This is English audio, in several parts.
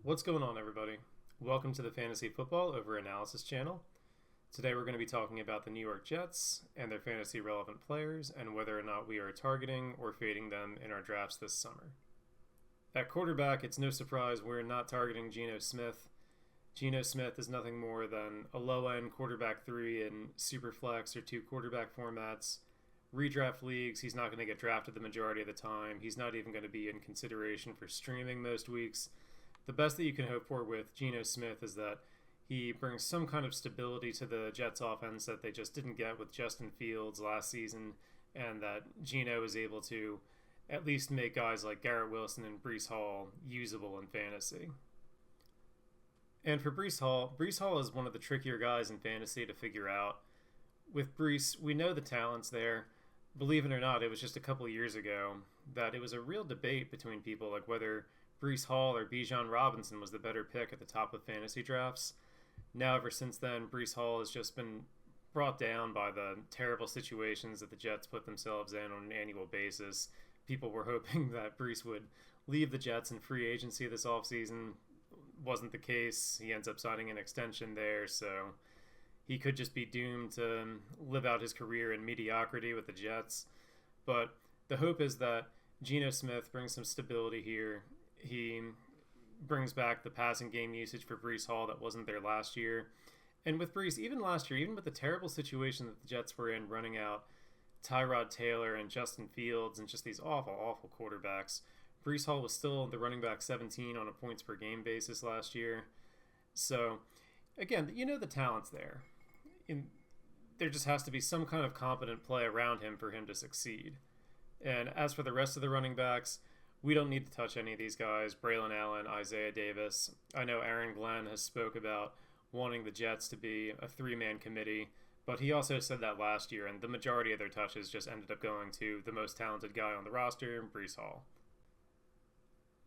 What's going on, everybody? Welcome to the Fantasy Football Over Analysis channel. Today we're going to be talking about the New York Jets and their fantasy relevant players and whether or not we are targeting or fading them in our drafts this summer. At quarterback, it's no surprise we're not targeting Geno Smith. Geno Smith is nothing more than a low-end quarterback 3 in Superflex or 2 quarterback formats. Redraft leagues, he's not going to get drafted the majority of the time. He's not even going to be in consideration for streaming most weeks. The best that you can hope for with Geno Smith is that he brings some kind of stability to the Jets offense that they just didn't get with Justin Fields last season, and that Geno is able to at least make guys like Garrett Wilson and Breece Hall usable in fantasy. And for Breece Hall is one of the trickier guys in fantasy to figure out. With Breece, we know the talent's there. Believe it or not, it was just a couple of years ago that it was a real debate between people like whether Breece Hall or Bijan Robinson was the better pick at the top of fantasy drafts. Now, ever since then, Breece Hall has just been brought down by the terrible situations that the Jets put themselves in on an annual basis. People were hoping that Breece would leave the Jets in free agency this offseason. Wasn't the case. He ends up signing an extension there, so he could just be doomed to live out his career in mediocrity with the Jets. But the hope is that Geno Smith brings some stability here. He brings back the passing game usage for Breece Hall that wasn't there last year. And with Breece, even last year, even with the terrible situation that the Jets were in running out Tyrod Taylor and Justin Fields and just these awful quarterbacks, Breece Hall was still the running back 17 on a points per game basis last year. So, again, you know the talent's there. There just has to be some kind of competent play around him for him to succeed. And as for the rest of the running backs, we don't need to touch any of these guys. Braylon Allen, Isaiah Davis. I know Aaron Glenn has spoke about wanting the Jets to be a 3-man committee, but he also said that last year, and the majority of their touches just ended up going to the most talented guy on the roster, Breece Hall.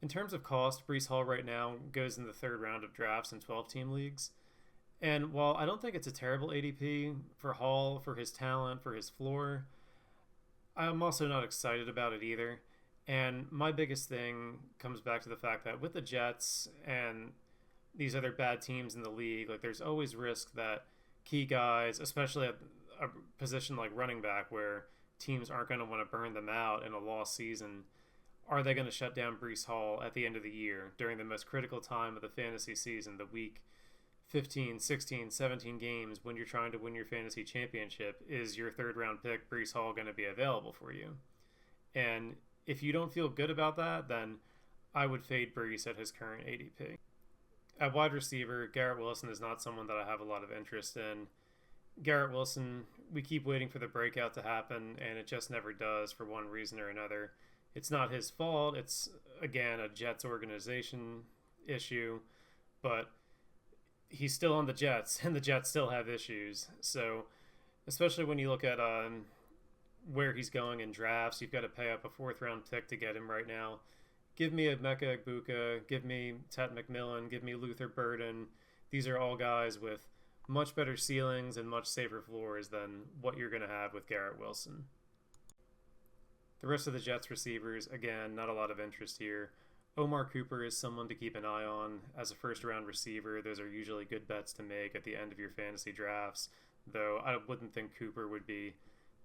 In terms of cost, Breece Hall right now goes in the third round of drafts in 12-team leagues. And while I don't think it's a terrible ADP for Hall, for his talent, for his floor, I'm also not excited about it either. And my biggest thing comes back to the fact that with the Jets and these other bad teams in the league, like there's always risk that key guys, especially at a position like running back where teams aren't going to want to burn them out in a lost season, are they going to shut down Breece Hall at the end of the year during the most critical time of the fantasy season, the week 15, 16, 17 games when you're trying to win your fantasy championship? Is your third round pick, Breece Hall, going to be available for you? And if you don't feel good about that, then I would fade Breece at his current ADP. At wide receiver, Garrett Wilson is not someone that I have a lot of interest in. Garrett Wilson, we keep waiting for the breakout to happen, and it just never does for one reason or another. It's not his fault. It's, again, a Jets organization issue, but he's still on the Jets, and the Jets still have issues. So, especially when you look at where he's going in drafts, you've got to pay up a 4th-round pick to get him right now. Give me a Emeka Egbuka, give me Ted McMillan, give me Luther Burden. These are all guys with much better ceilings and much safer floors than what you're going to have with Garrett Wilson. The rest of the Jets receivers, again, not a lot of interest here. Omar Cooper is someone to keep an eye on as a first-round receiver. Those are usually good bets to make at the end of your fantasy drafts, though I wouldn't think Cooper would be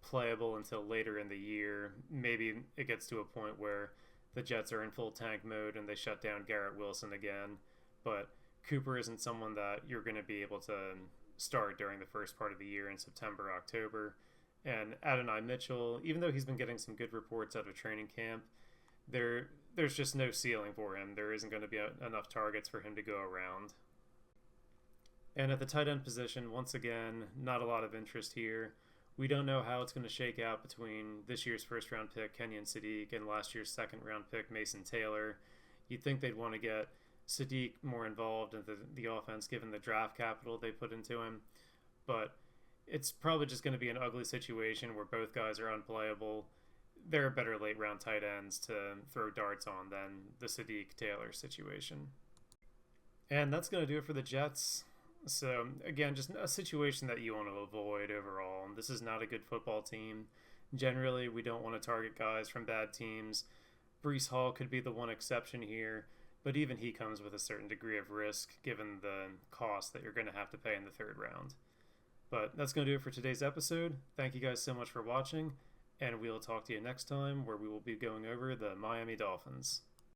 playable until later in the year. Maybe it gets to a point where the Jets are in full tank mode and they shut down Garrett Wilson again, but Cooper isn't someone that you're going to be able to start during the first part of the year in September, October. And Adonai Mitchell, even though he's been getting some good reports out of training camp, there's just no ceiling for him. There isn't going to be enough targets for him to go around. And at the tight end position, once again, not a lot of interest here. We don't know how it's going to shake out between this year's first-round pick, Kenyon Sadiq, and last year's second-round pick, Mason Taylor. You'd think they'd want to get Sadiq more involved in the offense given the draft capital they put into him. But it's probably just going to be an ugly situation where both guys are unplayable. There are better late-round tight ends to throw darts on than the Sadiq-Taylor situation. And that's going to do it for the Jets. So, again, just a situation that you want to avoid overall. This is not a good football team. Generally, we don't want to target guys from bad teams. Breece Hall could be the one exception here. but even he comes with a certain degree of risk given the cost that you're going to have to pay in the third round. But that's going to do it for today's episode. Thank you guys so much for watching, and we'll talk to you next time where we will be going over the Miami Dolphins.